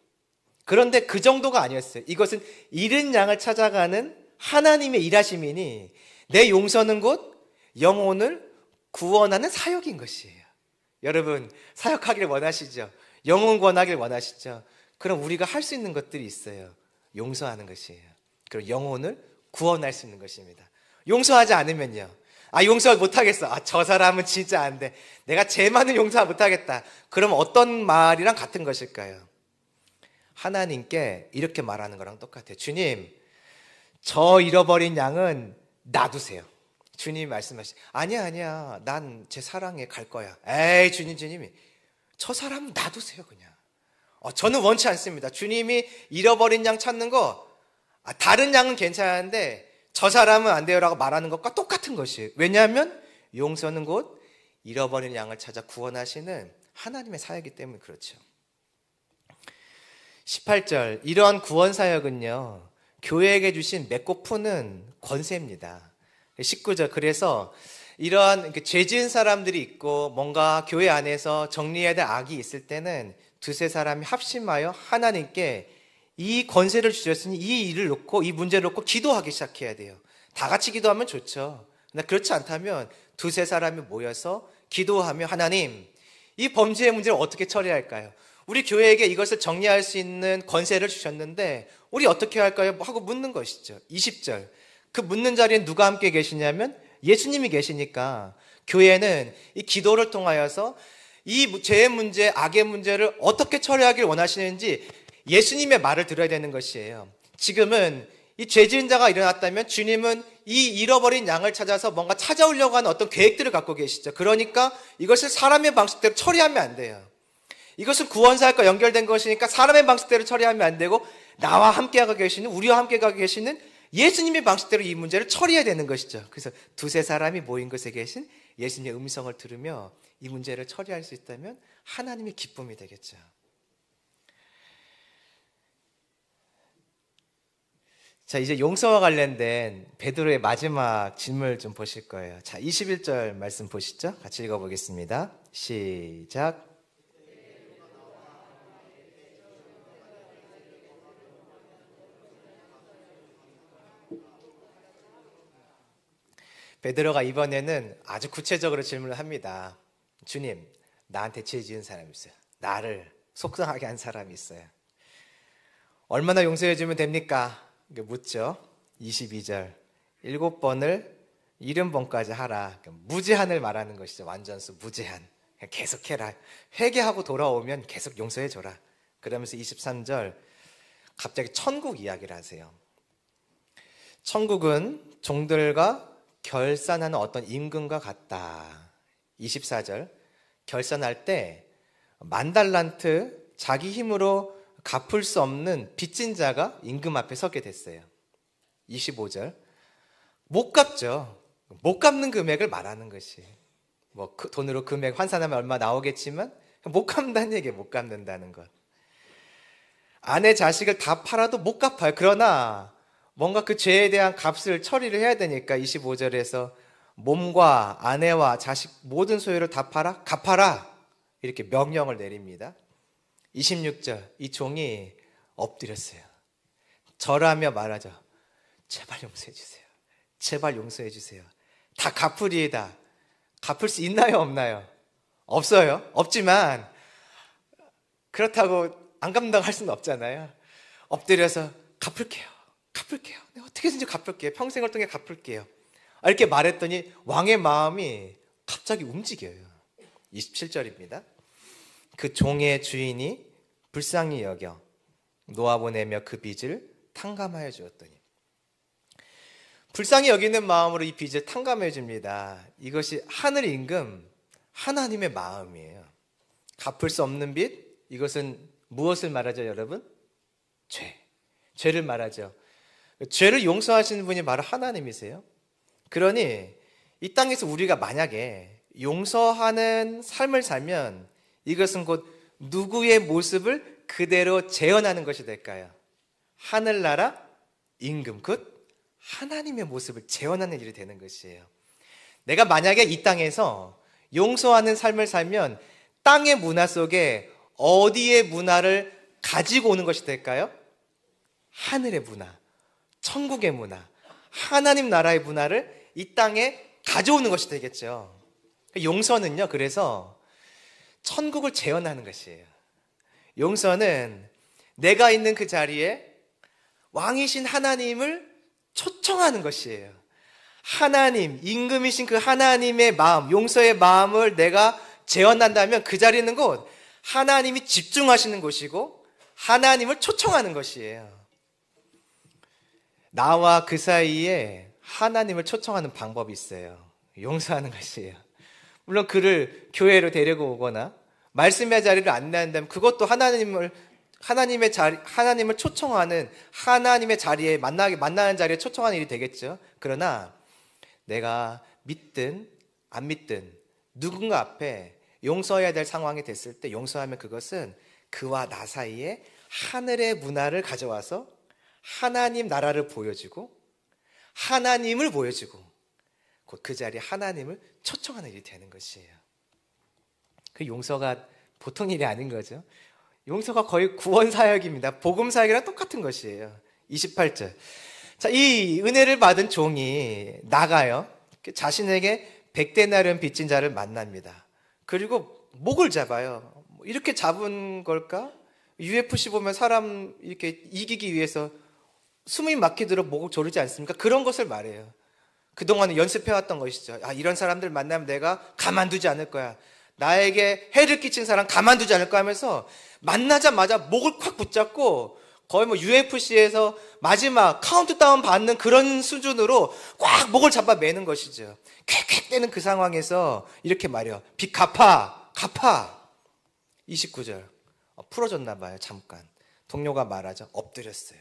그런데 그 정도가 아니었어요. 이것은 잃은 양을 찾아가는 하나님의 일하심이니 내 용서는 곧 영혼을 구원하는 사역인 것이에요. 여러분, 사역하기를 원하시죠? 영혼 구원하기를 원하시죠? 그럼 우리가 할 수 있는 것들이 있어요. 용서하는 것이에요. 그럼 영혼을 구원할 수 있는 것입니다. 용서하지 않으면요, 용서 못하겠어. 저 사람은 진짜 안 돼. 내가 쟤만은 용서 못하겠다. 그럼 어떤 말이랑 같은 것일까요? 하나님께 이렇게 말하는 거랑 똑같아요. 주님, 저 잃어버린 양은 놔두세요. 주님이 말씀하시죠. 아니야. 난 제 사랑에 갈 거야. 에이, 주님이 저 사람은 놔두세요, 그냥. 저는 원치 않습니다. 주님이 잃어버린 양 찾는 거, 다른 양은 괜찮은데 저 사람은 안 돼요라고 말하는 것과 똑같은 것이에요. 왜냐하면 용서는 곧 잃어버린 양을 찾아 구원하시는 하나님의 사역이기 때문에 그렇죠. 18절, 이러한 구원 사역은요, 교회에게 주신 맺고 푸는 권세입니다. 19절, 그래서 이러한 죄 지은 사람들이 있고 뭔가 교회 안에서 정리해야 될 악이 있을 때는 두세 사람이 합심하여 하나님께 이 권세를 주셨으니 이 일을 놓고 이 문제를 놓고 기도하기 시작해야 돼요. 다 같이 기도하면 좋죠. 그러나 그렇지 않다면 두세 사람이 모여서 기도하며 하나님, 이 범죄의 문제를 어떻게 처리할까요? 우리 교회에게 이것을 정리할 수 있는 권세를 주셨는데 우리 어떻게 할까요? 하고 묻는 것이죠. 20절. 그 묻는 자리에 누가 함께 계시냐면 예수님이 계시니까 교회는 이 기도를 통하여서 이 죄의 문제, 악의 문제를 어떻게 처리하길 원하시는지 예수님의 말을 들어야 되는 것이에요. 지금은 이 죄 지은 자가 일어났다면 주님은 이 잃어버린 양을 찾아서 뭔가 찾아오려고 하는 어떤 계획들을 갖고 계시죠. 그러니까 이것을 사람의 방식대로 처리하면 안 돼요. 이것은 구원사역과 연결된 것이니까 사람의 방식대로 처리하면 안 되고 나와 함께하고 계시는, 우리와 함께하고 계시는 예수님의 방식대로 이 문제를 처리해야 되는 것이죠. 그래서 두세 사람이 모인 곳에 계신 예수님의 음성을 들으며 이 문제를 처리할 수 있다면 하나님의 기쁨이 되겠죠. 자, 이제 용서와 관련된 베드로의 마지막 질문을 좀 보실 거예요. 자, 21절 말씀 보시죠. 같이 읽어보겠습니다. 시작. 베드로가 이번에는 아주 구체적으로 질문을 합니다. 주님, 나한테 죄 지은 사람이 있어요. 나를 속상하게 한 사람이 있어요. 얼마나 용서해 주면 됩니까? 묻죠. 22절. 7번을 70번까지 하라. 무제한을 말하는 것이죠. 완전수 무제한. 계속해라. 회개하고 돌아오면 계속 용서해 줘라. 그러면서 23절 갑자기 천국 이야기를 하세요. 천국은 종들과 결산하는 어떤 임금과 같다. 24절 결산할 때 10,000달란트 자기 힘으로 갚을 수 없는 빚진 자가 임금 앞에 서게 됐어요. 25절 못 갚죠. 못 갚는 금액을 말하는 것이 뭐 돈으로 금액 환산하면 얼마 나오겠지만 못 갚는다는 얘기예요. 못 갚는다는 것. 아내 자식을 다 팔아도 못 갚아요. 그러나 뭔가 그 죄에 대한 값을 처리를 해야 되니까 25절에서 몸과 아내와 자식 모든 소유를 다 팔아 갚아라 이렇게 명령을 내립니다. 26절 이 종이 엎드렸어요. 절하며 말하죠. 제발 용서해 주세요. 제발 용서해 주세요. 다 갚으리이다. 갚을 수 있나요? 없나요? 없어요. 없지만 그렇다고 안 감당할 수는 없잖아요. 엎드려서 갚을게요. 갚을게요. 내가 어떻게든지 갚을게요. 평생을 통해 갚을게요. 이렇게 말했더니 왕의 마음이 갑자기 움직여요. 27절입니다. 그 종의 주인이 불쌍히 여겨 놓아보내며 그 빚을 탕감하여 주었더니 불쌍히 여기는 마음으로 이 빚을 탕감해 줍니다. 이것이 하늘 임금 하나님의 마음이에요. 갚을 수 없는 빚 이것은 무엇을 말하죠 여러분? 죄를 말하죠. 죄를 용서하시는 분이 바로 하나님이세요. 그러니 이 땅에서 우리가 만약에 용서하는 삶을 살면 이것은 곧 누구의 모습을 그대로 재현하는 것이 될까요? 하늘나라 임금 곧 하나님의 모습을 재현하는 일이 되는 것이에요. 내가 만약에 이 땅에서 용서하는 삶을 살면 땅의 문화 속에 어디의 문화를 가지고 오는 것이 될까요? 하늘의 문화, 천국의 문화, 하나님 나라의 문화를 이 땅에 가져오는 것이 되겠죠. 용서는요, 그래서 천국을 재현하는 것이에요. 용서는 내가 있는 그 자리에 왕이신 하나님을 초청하는 것이에요. 하나님, 임금이신 그 하나님의 마음, 용서의 마음을 내가 재현한다면 그 자리는 곧 하나님이 집중하시는 곳이고 하나님을 초청하는 것이에요. 나와 그 사이에 하나님을 초청하는 방법이 있어요. 용서하는 것이에요. 물론 그를 교회로 데리고 오거나 말씀의 자리를 안내한다면 그것도 하나님을 초청하는 하나님의 자리에 만나는 자리에 초청하는 일이 되겠죠. 그러나 내가 믿든 안 믿든 누군가 앞에 용서해야 될 상황이 됐을 때 용서하면 그것은 그와 나 사이에 하늘의 문화를 가져와서 하나님 나라를 보여주고 하나님을 보여주고 곧 그 자리에 하나님을 초청하는 일이 되는 것이에요. 그 용서가 보통 일이 아닌 거죠. 용서가 거의 구원 사역입니다. 복음 사역이랑 똑같은 것이에요. 28절. 자, 이 은혜를 받은 종이 나가요. 자신에게 100데나리온 빚진 자를 만납니다. 그리고 목을 잡아요. 이렇게 잡은 걸까? UFC 보면 사람 이렇게 이기기 위해서 숨이 막히도록 목을 조르지 않습니까? 그런 것을 말해요. 그동안 연습해왔던 것이죠. 아, 이런 사람들 만나면 내가 가만두지 않을 거야. 나에게 해를 끼친 사람 가만두지 않을 거야 하면서 만나자마자 목을 콱 붙잡고 거의 뭐 UFC에서 마지막 카운트다운 받는 그런 수준으로 꽉 목을 잡아 매는 것이죠. 쾌쾌대는 그 상황에서 이렇게 말해요. 빚 갚아. 29절. 풀어줬나 봐요. 잠깐. 동료가 말하죠. 엎드렸어요.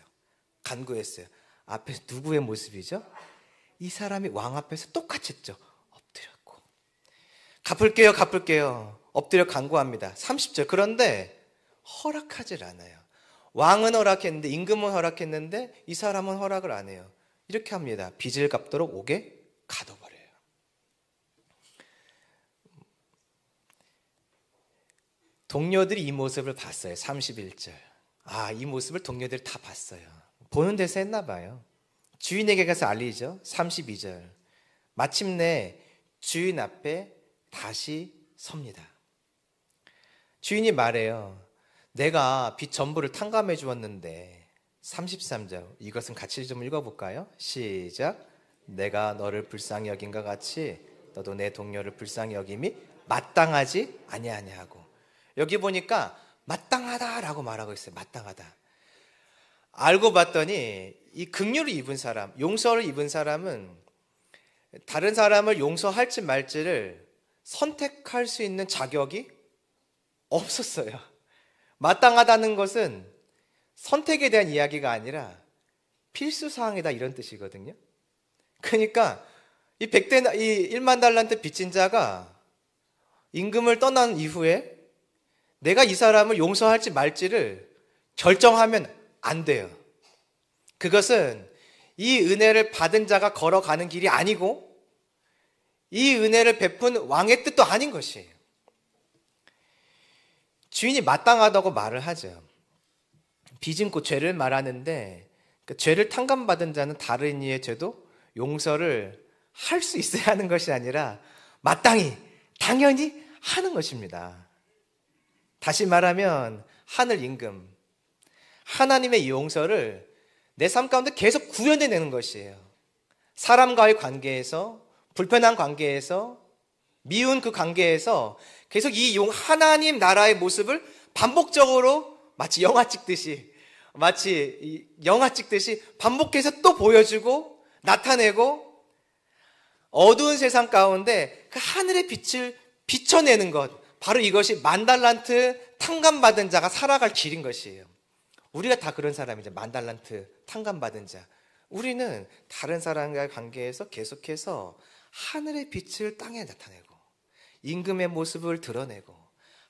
간구했어요. 앞에서 누구의 모습이죠? 이 사람이 왕 앞에서 똑같이 했죠. 엎드렸고. 갚을게요. 엎드려 간구합니다. 30절. 그런데 허락하질 않아요. 왕은 허락했는데, 임금은 허락했는데 이 사람은 허락을 안 해요. 이렇게 합니다. 빚을 갚도록 옥에 가둬버려요. 동료들이 이 모습을 봤어요. 31절. 아, 이 모습을 동료들이 다 봤어요. 보는 데서 했나 봐요. 주인에게 가서 알리죠. 32절. 마침내 주인 앞에 다시 섭니다. 주인이 말해요. 내가 빚 전부를 탕감해 주었는데 33절. 이것은 같이 좀 읽어볼까요? 시작. 내가 너를 불쌍히 여긴과 같이 너도 내 동료를 불쌍히 여김이 마땅하지 아니하냐 하고. 여기 보니까 마땅하다라고 말하고 있어요. 마땅하다. 알고 봤더니 이 긍휼을 입은 사람, 용서를 입은 사람은 다른 사람을 용서할지 말지를 선택할 수 있는 자격이 없었어요. 마땅하다는 것은 선택에 대한 이야기가 아니라 필수사항이다 이런 뜻이거든요. 그러니까 이 1만 달란트 빚진 자가 임금을 떠난 이후에 내가 이 사람을 용서할지 말지를 결정하면 안 돼요. 그것은 이 은혜를 받은 자가 걸어가는 길이 아니고 이 은혜를 베푼 왕의 뜻도 아닌 것이에요. 주인이 마땅하다고 말을 하죠. 빚은고 죄를 말하는데 그 죄를 탕감받은 자는 다른 이의 죄도 용서를 할 수 있어야 하는 것이 아니라 마땅히 당연히 하는 것입니다. 다시 말하면 하늘 임금, 하나님의 이 용서를 내 삶 가운데 계속 구현해내는 것이에요. 사람과의 관계에서, 불편한 관계에서, 미운 그 관계에서 계속 이 하나님 나라의 모습을 반복적으로 마치 영화 찍듯이 반복해서 또 보여주고 나타내고 어두운 세상 가운데 그 하늘의 빛을 비춰내는 것, 바로 이것이 10,000달란트 탕감받은 자가 살아갈 길인 것이에요. 우리가 다 그런 사람이죠. 10,000달란트 탕감받은 자. 우리는 다른 사람과의 관계에서 계속해서 하늘의 빛을 땅에 나타내고 임금의 모습을 드러내고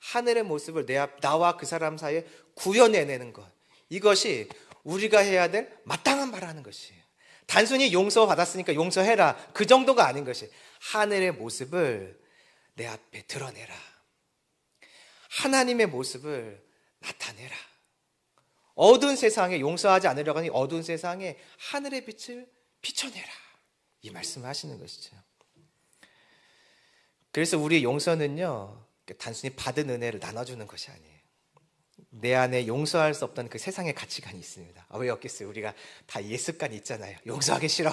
하늘의 모습을 나와 그 사람 사이에 구현해내는 것. 이것이 우리가 해야 될 마땅한 바라는 것이에요. 단순히 용서받았으니까 용서해라. 그 정도가 아닌 것이 하늘의 모습을 내 앞에 드러내라. 하나님의 모습을 나타내라. 어두운 세상에 용서하지 않으려고 하는 어두운 세상에 하늘의 빛을 비춰내라. 이 말씀을 하시는 것이죠. 그래서 우리의 용서는요, 단순히 받은 은혜를 나눠주는 것이 아니에요. 내 안에 용서할 수 없던 그 세상의 가치관이 있습니다. 왜 없겠어요? 우리가 다 예습관이 있잖아요. 용서하기 싫어.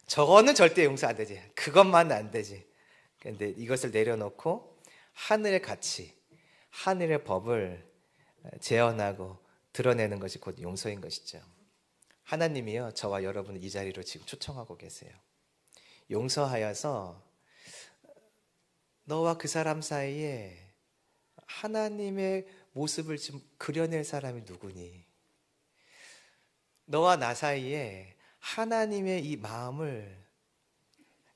저거는 절대 용서 안 되지. 그것만은 안 되지. 그런데 이것을 내려놓고 하늘의 가치, 하늘의 법을 재현하고 드러내는 것이 곧 용서인 것이죠. 하나님이요, 저와 여러분을 이 자리로 지금 초청하고 계세요. 용서하여서 너와 그 사람 사이에 하나님의 모습을 지금 그려낼 사람이 누구니? 너와 나 사이에 하나님의 이 마음을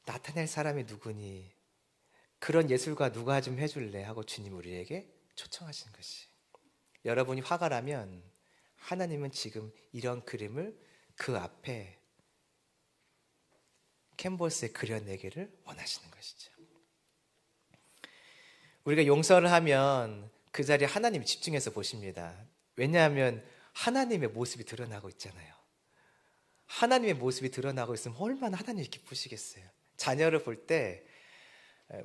나타낼 사람이 누구니? 그런 예술가 누가 좀 해줄래? 하고 주님 우리에게 초청하시는 것이. 여러분이 화가 나면 하나님은 지금 이런 그림을 그 앞에 캔버스에 그려내기를 원하시는 것이죠. 우리가 용서를 하면 그 자리에 하나님이 집중해서 보십니다. 왜냐하면 하나님의 모습이 드러나고 있잖아요. 하나님의 모습이 드러나고 있으면 얼마나 하나님이 기쁘시겠어요. 자녀를 볼 때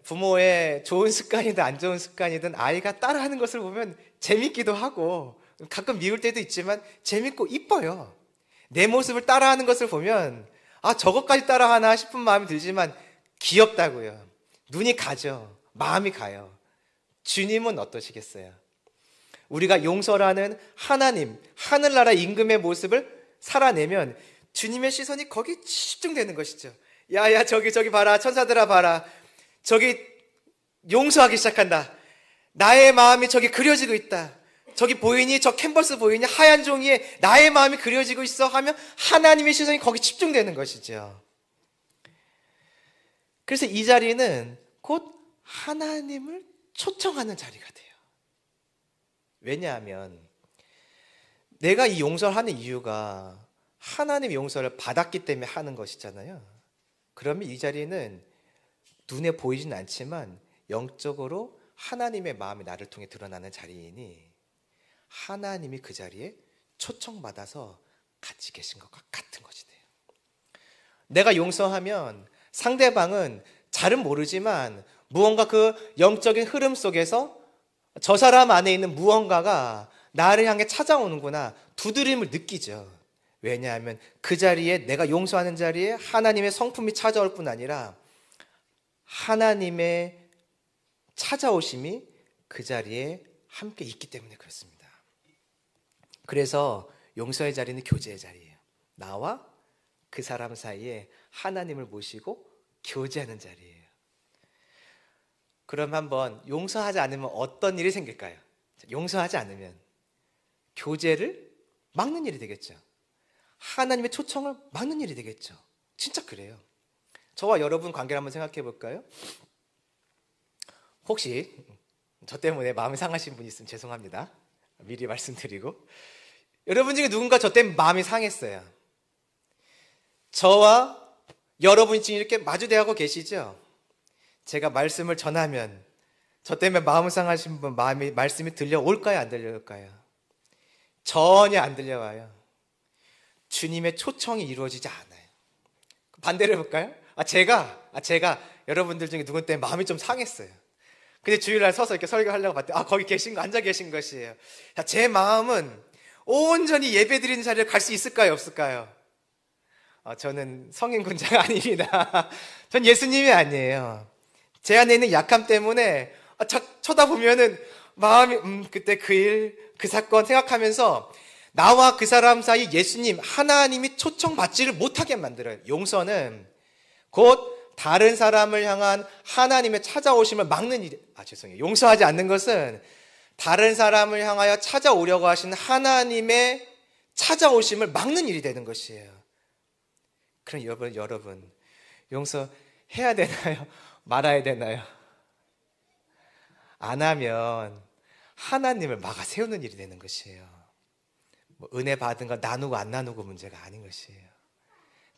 부모의 좋은 습관이든 안 좋은 습관이든 아이가 따라하는 것을 보면 재밌기도 하고 가끔 미울 때도 있지만 재밌고 이뻐요. 내 모습을 따라하는 것을 보면 아, 저것까지 따라하나 싶은 마음이 들지만 귀엽다고요. 눈이 가죠. 마음이 가요. 주님은 어떠시겠어요? 우리가 용서라는 하나님, 하늘나라 임금의 모습을 살아내면 주님의 시선이 거기 집중되는 것이죠. 야야, 저기 봐라, 천사들아 봐라, 저기 용서하기 시작한다. 나의 마음이 저기 그려지고 있다. 저기 보이니? 저 캔버스 보이니? 하얀 종이에 나의 마음이 그려지고 있어 하면 하나님의 시선이 거기 집중되는 것이죠. 그래서 이 자리는 곧 하나님을 초청하는 자리가 돼요. 왜냐하면 내가 이 용서를 하는 이유가 하나님의 용서를 받았기 때문에 하는 것이잖아요. 그러면 이 자리는 눈에 보이진 않지만 영적으로 하나님의 마음이 나를 통해 드러나는 자리이니 하나님이 그 자리에 초청받아서 같이 계신 것과 같은 것이 돼요. 내가 용서하면 상대방은 잘은 모르지만 무언가 그 영적인 흐름 속에서 저 사람 안에 있는 무언가가 나를 향해 찾아오는구나 두드림을 느끼죠. 왜냐하면 그 자리에, 내가 용서하는 자리에 하나님의 성품이 찾아올 뿐 아니라 하나님의 찾아오심이 그 자리에 함께 있기 때문에 그렇습니다. 그래서 용서의 자리는 교제의 자리예요. 나와 그 사람 사이에 하나님을 모시고 교제하는 자리예요. 그럼 한번 용서하지 않으면 어떤 일이 생길까요? 용서하지 않으면 교제를 막는 일이 되겠죠. 하나님의 초청을 막는 일이 되겠죠. 진짜 그래요. 저와 여러분 관계를 한번 생각해 볼까요? 혹시 저 때문에 마음이 상하신 분이 있으면 죄송합니다. 미리 말씀드리고, 여러분 중에 누군가 저 때문에 마음이 상했어요. 저와 여러분이 지금 이렇게 마주대하고 계시죠? 제가 말씀을 전하면 저 때문에 마음 상하신 분 말씀이 들려올까요? 안 들려올까요? 전혀 안 들려와요. 주님의 초청이 이루어지지 않아요. 반대로 해볼까요? 제가 여러분들 중에 누군 때문에 마음이 좀 상했어요. 근데 주일날 서서 이렇게 설교하려고 봤더니 거기 앉아 계신 것이에요. 자, 제 마음은 온전히 예배드리는 자리를 갈 수 있을까요? 없을까요? 저는 성인 군자가 아닙니다. 전 예수님이 아니에요. 제 안에 있는 약함 때문에 쳐다보면은 마음이 그때 그 일, 그 사건 생각하면서 나와 그 사람 사이 예수님, 하나님이 초청받지를 못하게 만들어요. 용서는 곧 다른 사람을 향한 하나님의 찾아오심을 막는 일. 죄송해요. 용서하지 않는 것은 다른 사람을 향하여 찾아오려고 하신 하나님의 찾아오심을 막는 일이 되는 것이에요. 그럼 여러분 용서해야 되나요? 말아야 되나요? 안 하면 하나님을 막아 세우는 일이 되는 것이에요. 은혜 받은 거 나누고 안 나누고 문제가 아닌 것이에요.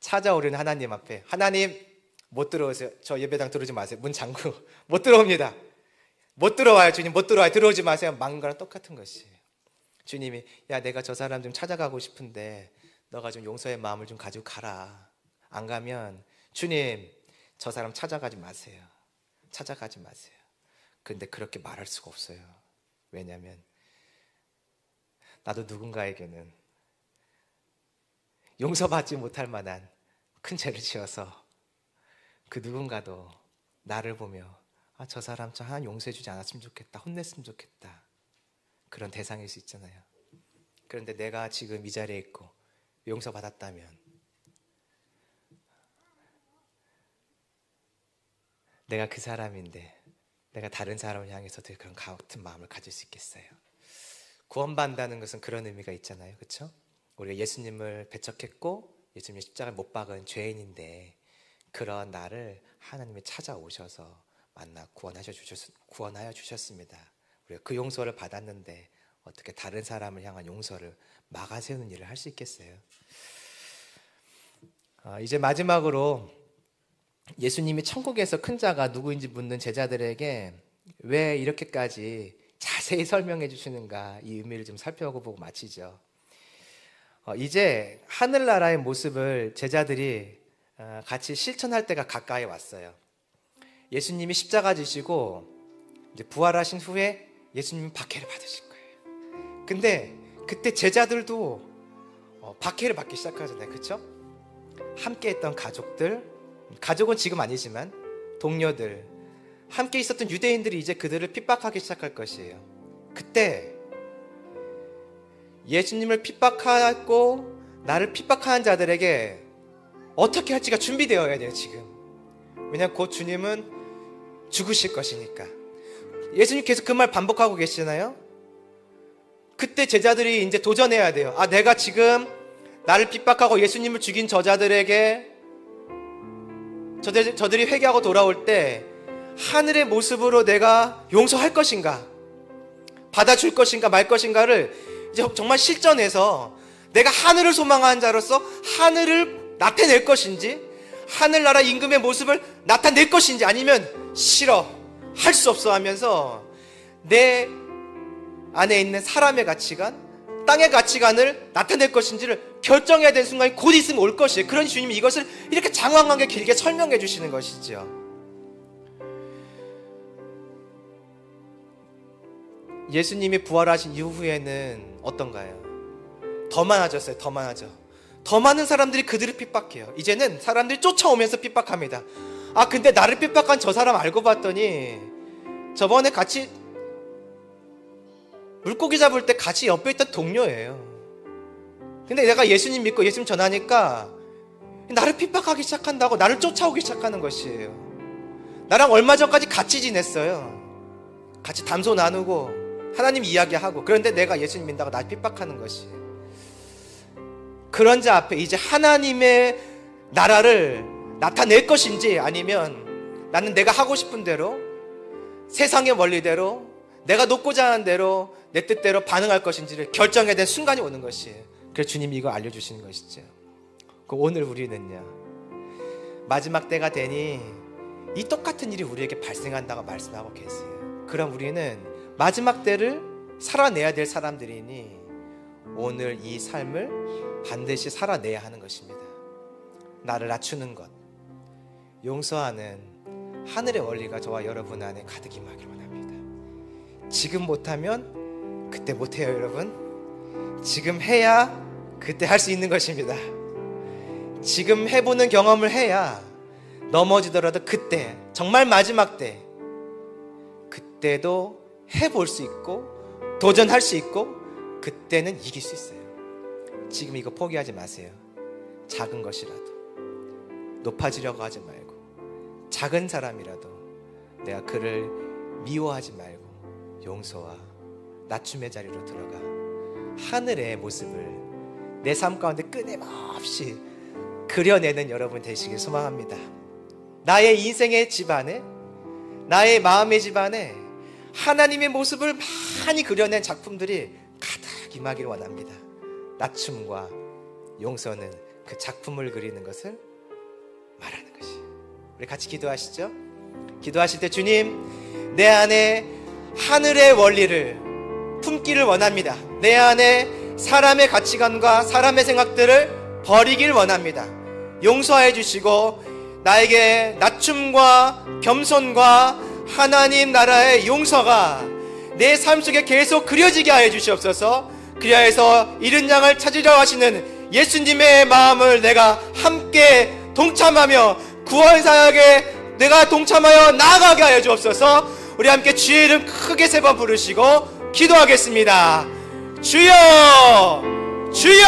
찾아오려는 하나님 앞에, 하나님 못 들어오세요. 저 예배당 들어오지 마세요. 문 잠그고 못 들어옵니다. 못 들어와요. 주님 못 들어와요. 들어오지 마세요. 막는 거랑 똑같은 것이에요. 주님이 내가 저 사람 좀 찾아가고 싶은데 너가 좀 용서의 마음을 좀 가지고 가라. 안 가면 주님 저 사람 찾아가지 마세요. 찾아가지 마세요. 근데 그렇게 말할 수가 없어요. 왜냐하면 나도 누군가에게는 용서받지 못할 만한 큰 죄를 지어서 그 누군가도 나를 보며 저 사람 좀 하나 용서해주지 않았으면 좋겠다, 혼냈으면 좋겠다, 그런 대상일 수 있잖아요. 그런데 내가 지금 이 자리에 있고 용서받았다면 내가 그 사람인데 내가 다른 사람을 향해서도 그런 같은 마음을 가질 수 있겠어요? 구원받는다는 것은 그런 의미가 있잖아요. 그렇죠? 우리가 예수님을 배척했고 예수님의 십자가를 못 박은 죄인인데 그런 나를 하나님이 찾아오셔서 만나 구원하여 주셨습니다. 우리가 그 용서를 받았는데 어떻게 다른 사람을 향한 용서를 막아세우는 일을 할 수 있겠어요? 이제 마지막으로 예수님이 천국에서 큰 자가 누구인지 묻는 제자들에게 왜 이렇게까지 자세히 설명해 주시는가, 이 의미를 좀 살펴보고 마치죠. 이제 하늘나라의 모습을 제자들이 같이 실천할 때가 가까이 왔어요. 예수님이 십자가 지시고 이제 부활하신 후에 예수님이 박해를 받으실 거예요. 근데 그때 제자들도 박해를 받기 시작하잖아요. 그렇죠? 함께 했던 가족은 지금 아니지만 동료들, 함께 있었던 유대인들이 이제 그들을 핍박하기 시작할 것이에요. 그때 예수님을 핍박하고 나를 핍박하는 자들에게 어떻게 할지가 준비되어야 돼요. 지금. 왜냐하면 곧 주님은 죽으실 것이니까. 예수님 계속 그 말 반복하고 계시잖아요. 그때 제자들이 이제 도전해야 돼요. 내가 지금 나를 핍박하고 예수님을 죽인 저자들에게 저들이 회개하고 돌아올 때 하늘의 모습으로 내가 용서할 것인가, 받아줄 것인가 말 것인가를 이제 정말 실전에서 내가 하늘을 소망하는 자로서 하늘을 나타낼 것인지, 하늘나라 임금의 모습을 나타낼 것인지, 아니면 싫어, 할 수 없어 하면서 내 안에 있는 사람의 가치관, 땅의 가치관을 나타낼 것인지를 결정해야 되는 순간이 곧 있으면 올 것이에요. 그런 주님이 이것을 이렇게 장황하게 길게 설명해 주시는 것이죠. 예수님이 부활하신 이후에는 어떤가요? 더 많아졌어요. 더 많아져. 더 많은 사람들이 그들을 핍박해요. 이제는 사람들이 쫓아오면서 핍박합니다. 근데 나를 핍박한 저 사람 알고 봤더니 저번에 같이 물고기 잡을 때 같이 옆에 있던 동료예요. 근데 내가 예수님 믿고 예수님 전하니까 나를 핍박하기 시작한다고, 나를 쫓아오기 시작하는 것이에요. 나랑 얼마 전까지 같이 지냈어요. 같이 담소 나누고 하나님 이야기하고, 그런데 내가 예수님 믿는다고 날 핍박하는 것이에요. 그런 자 앞에 이제 하나님의 나라를 나타낼 것인지, 아니면 나는 내가 하고 싶은 대로, 세상의 원리대로, 내가 놓고자 하는 대로, 내 뜻대로 반응할 것인지를 결정해야 되는 순간이 오는 것이에요. 그래서 주님이 이거 알려주시는 것이죠. 오늘 우리는요, 마지막 때가 되니 이 똑같은 일이 우리에게 발생한다고 말씀하고 계세요. 그럼 우리는 마지막 때를 살아내야 될 사람들이니 오늘 이 삶을 반드시 살아내야 하는 것입니다. 나를 낮추는 것, 용서하는 하늘의 원리가 저와 여러분 안에 가득 임하기를 원합니다. 지금 못하면 그때 못해요, 여러분. 지금 해야 그때 할 수 있는 것입니다. 지금 해보는 경험을 해야 넘어지더라도 그때, 정말 마지막 때, 그때도 해볼 수 있고 도전할 수 있고 그때는 이길 수 있어요. 지금 이거 포기하지 마세요. 작은 것이라도 높아지려고 하지 말고, 작은 사람이라도 내가 그를 미워하지 말고 용서와 낮춤의 자리로 들어가 하늘의 모습을 내 삶 가운데 끊임없이 그려내는 여러분 되시길 소망합니다. 나의 인생의 집안에, 나의 마음의 집안에 하나님의 모습을 많이 그려낸 작품들이 가득 임하기를 원합니다. 낮춤과 용서는 그 작품을 그리는 것을 말하는 것이에요. 우리 같이 기도하시죠. 기도하실 때, 주님, 내 안에 하늘의 원리를 품기를 원합니다. 내 안에 사람의 가치관과 사람의 생각들을 버리길 원합니다. 용서해 주시고 나에게 낮춤과 겸손과 하나님 나라의 용서가 내 삶 속에 계속 그려지게 하여 주시옵소서. 그리하여서 잃은 양을 찾으려 하시는 예수님의 마음을 내가 함께 동참하며 구원 사역에 내가 동참하여 나아가게 하여 주옵소서. 우리 함께 주의 이름 크게 세 번 부르시고 기도하겠습니다. 주여, 주여,